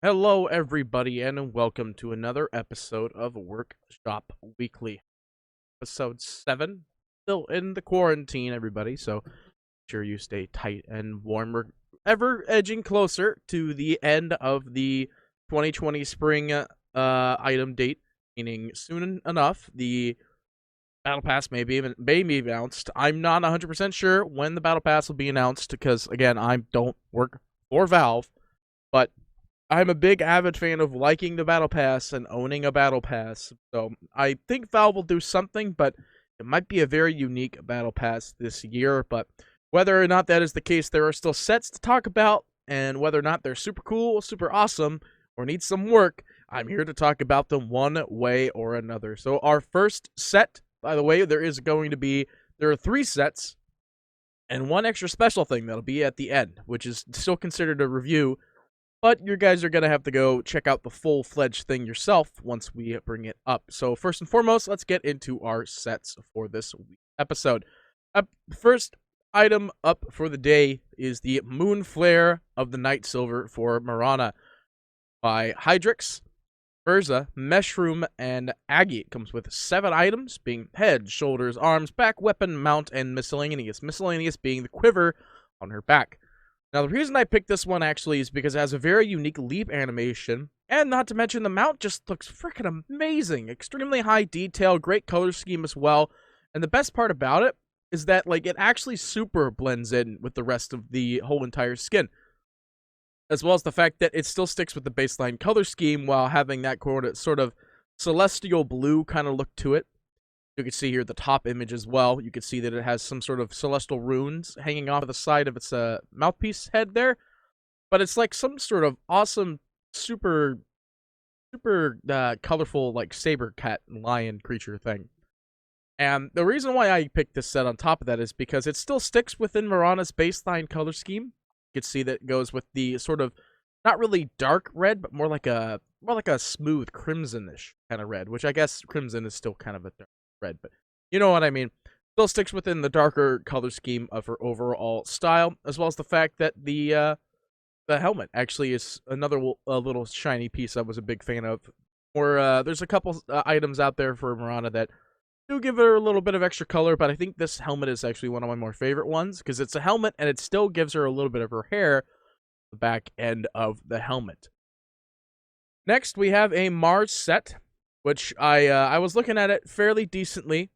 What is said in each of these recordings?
Hello, everybody, and welcome to another episode of Workshop Weekly. Episode 7. Still in the quarantine, everybody, so sure you stay tight and warm. We're ever edging closer to the end of the 2020 spring item date, meaning soon enough, the Battle Pass may be announced. I'm not 100% sure when the Battle Pass will be announced because, again, I don't work for Valve, but I'm a big avid fan of liking the Battle Pass and owning a Battle Pass. So I think Valve will do something, but it might be a very unique Battle Pass this year. But whether or not that is the case, there are still sets to talk about, and whether or not they're super cool, super awesome, or need some work, I'm here to talk about them one way or another. So our first set, by the way, there are 3 sets, and one extra special thing that'll be at the end, which is still considered a review. But you guys are going to have to go check out the full-fledged thing yourself once we bring it up. So first and foremost, let's get into our sets for this episode. First item up for the day is the Moonflare of the Nightsilver for Mirana by HyrX, Urza, Meshroom, and Aggie. It comes with 7 items, being head, shoulders, arms, back, weapon, mount, and miscellaneous. Miscellaneous being the quiver on her back. Now, the reason I picked this one, actually, is because it has a very unique leap animation, and not to mention the mount just looks freaking amazing. Extremely high detail, great color scheme as well, and the best part about it is that, like, it actually super blends in with the rest of the whole entire skin, as well as the fact that it still sticks with the baseline color scheme while having that sort of celestial blue kind of look to it. You can see here the top image as well. You can see that it has some sort of celestial runes hanging off of the side of its mouthpiece head there. But it's like some sort of awesome, super colorful, like saber cat lion creature thing. And the reason why I picked this set on top of that is because it still sticks within Mirana's baseline color scheme. You can see that it goes with the sort of not really dark red, but more like a smooth crimsonish kind of red, which I guess crimson is still kind of a dark red, but you know what I mean. Still sticks within the darker color scheme of her overall style, as well as the fact that the helmet actually is another little shiny piece I was a big fan of. Or there's a couple items out there for Mirana that do give her a little bit of extra color, but I think this helmet is actually one of my more favorite ones because it's a helmet and it still gives her a little bit of her hair the back end of the helmet. Next, we have a Mars set, which I was looking at it fairly decently,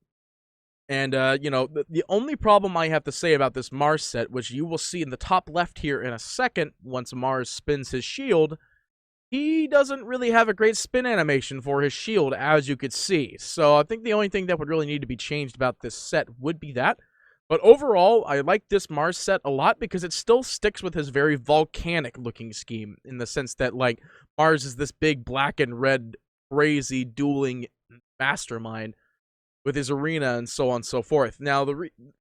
and the only problem I have to say about this Mars set, which you will see in the top left here in a second, once Mars spins his shield, he doesn't really have a great spin animation for his shield, as you could see. So I think the only thing that would really need to be changed about this set would be that. But overall, I like this Mars set a lot because it still sticks with his very volcanic-looking scheme, in the sense that, like, Mars is this big black and red crazy dueling mastermind with his arena and so on and so forth. Now,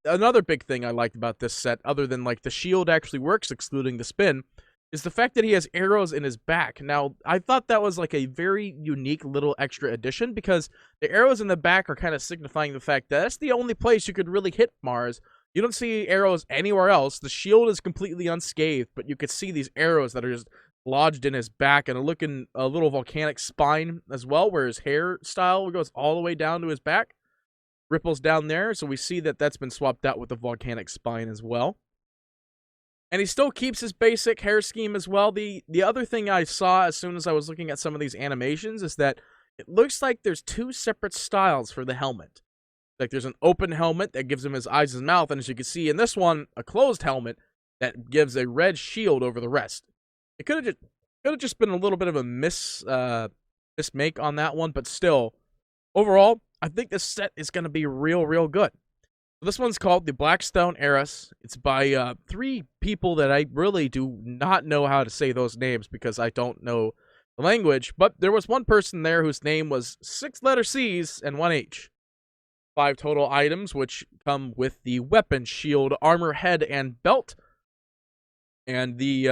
another big thing I liked about this set, other than like the shield actually works excluding the spin, is the fact that he has arrows in his back. Now, I thought that was like a very unique little extra addition because the arrows in the back are kind of signifying the fact that that's the only place you could really hit Mars. You don't see arrows anywhere else. The shield is completely unscathed, but you could see these arrows that are just lodged in his back and a little volcanic spine as well, where his hairstyle goes all the way down to his back, ripples down there. So we see that that's been swapped out with the volcanic spine as well. And he still keeps his basic hair scheme as well. The other thing I saw as soon as I was looking at some of these animations is that it looks like there's 2 separate styles for the helmet. Like there's an open helmet that gives him his eyes and mouth, and as you can see in this one, a closed helmet that gives a red shield over the rest. It could have just been a little bit of a mismake on that one, but still, overall, I think this set is going to be real good. So this one's called the Blackstone Heiress. It's by 3 people that I really do not know how to say those names because I don't know the language, but there was one person there whose name was 6 letter C's and 1 H. 5 total items, which come with the weapon, shield, armor, head, and belt. And the,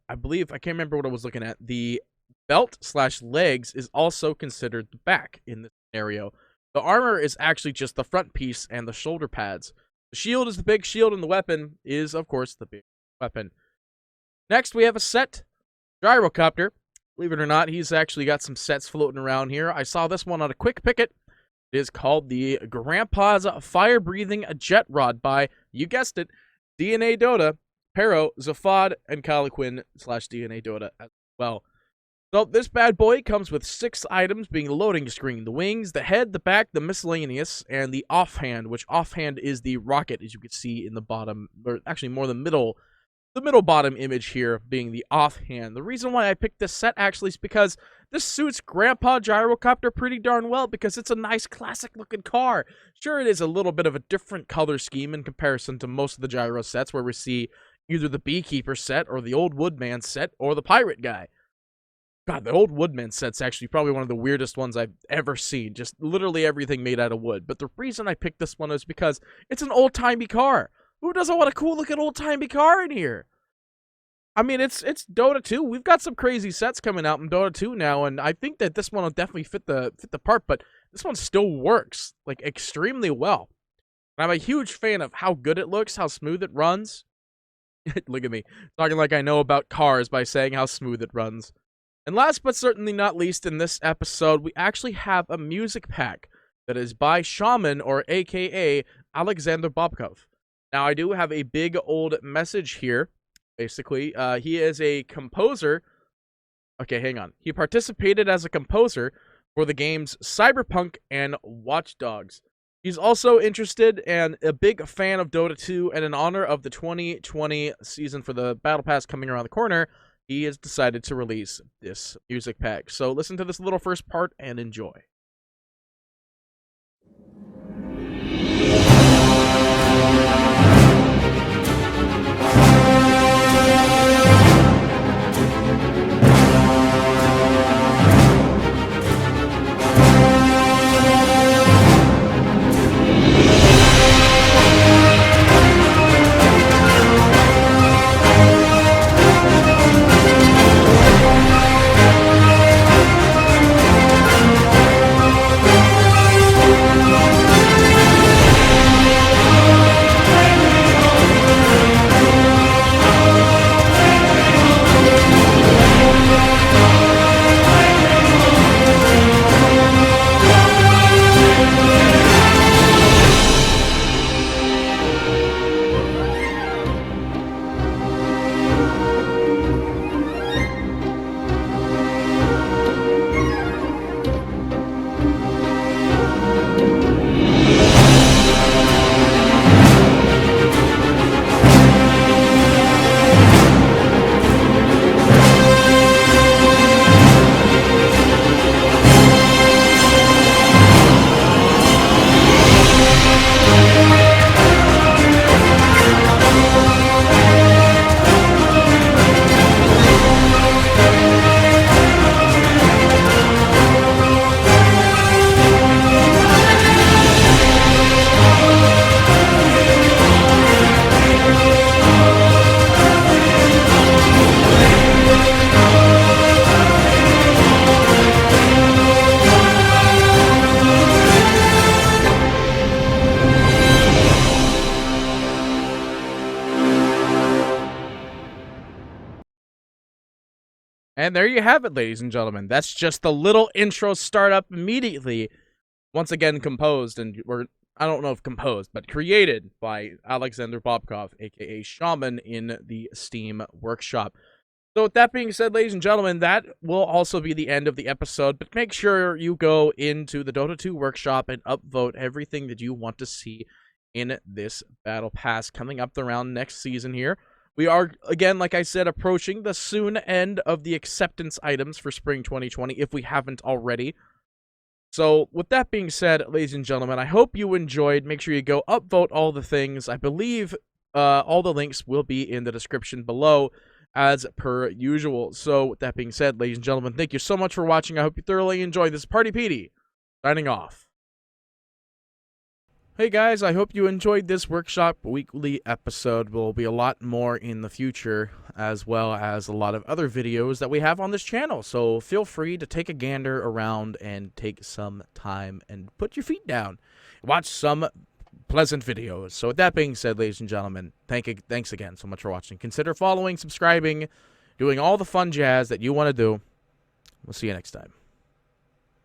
I believe, I can't remember what I was looking at. The belt/legs is also considered the back in this scenario. The armor is actually just the front piece and the shoulder pads. The shield is the big shield, and the weapon is, of course, the big weapon. Next, we have a set, Gyrocopter, Believe it or not, he's actually got some sets floating around here. I saw this one on a quick picket. It is called the Grandpa's Fire-Breathing Jetrod by, you guessed it, DNADota, Pero, Zeifod, and Kaloyan / DNADota as well. So this bad boy comes with 6 items, being the loading screen, the wings, the head, the back, the miscellaneous, and the offhand, which offhand is the rocket, as you can see in the bottom, or actually more the middle bottom image here being the offhand. The reason why I picked this set actually is because this suits Grandpa Gyrocopter pretty darn well, because it's a nice classic looking car. Sure, it is a little bit of a different color scheme in comparison to most of the Gyro sets, where we see either the Beekeeper set or the old Woodman set or the Pirate guy. God, the old Woodman set's actually probably one of the weirdest ones I've ever seen. Just literally everything made out of wood. But the reason I picked this one is because it's an old-timey car. Who doesn't want a cool-looking old-timey car in here? I mean, it's Dota 2. We've got some crazy sets coming out in Dota 2 now, and I think that this one will definitely fit the part, but this one still works, like, extremely well. And I'm a huge fan of how good it looks, how smooth it runs. Look at me, talking like I know about cars by saying how smooth it runs. And last but certainly not least, in this episode, we actually have a music pack that is by Shaman, or aka Alexandr Bobkov. Now, I do have a big old message here. Basically, he is a composer. Okay, hang on. He participated as a composer for the games Cyberpunk and Watch Dogs. He's also interested and a big fan of Dota 2, and in honor of the 2020 season for the Battle Pass coming around the corner, he has decided to release this music pack. So listen to this little first part and enjoy. And there you have it, ladies and gentlemen. That's just the little intro startup immediately. Once again, composed, and I don't know if composed, but created by Alexandr Bobkov, aka Shaman, in the Steam Workshop. So with that being said, ladies and gentlemen, that will also be the end of the episode, but make sure you go into the Dota 2 Workshop and upvote everything that you want to see in this Battle Pass coming up around next season here. We are, again, like I said, approaching the soon end of the acceptance items for Spring 2020, if we haven't already. So, with that being said, ladies and gentlemen, I hope you enjoyed. Make sure you go upvote all the things. I believe all the links will be in the description below, as per usual. So, with that being said, ladies and gentlemen, thank you so much for watching. I hope you thoroughly enjoyed this. Party Petey, signing off. Hey guys, I hope you enjoyed this Workshop weekly episode. There will be a lot more in the future, as well as a lot of other videos that we have on this channel. So feel free to take a gander around and take some time and put your feet down. Watch some pleasant videos. So with that being said, ladies and gentlemen, thanks again so much for watching. Consider following, subscribing, doing all the fun jazz that you want to do. We'll see you next time.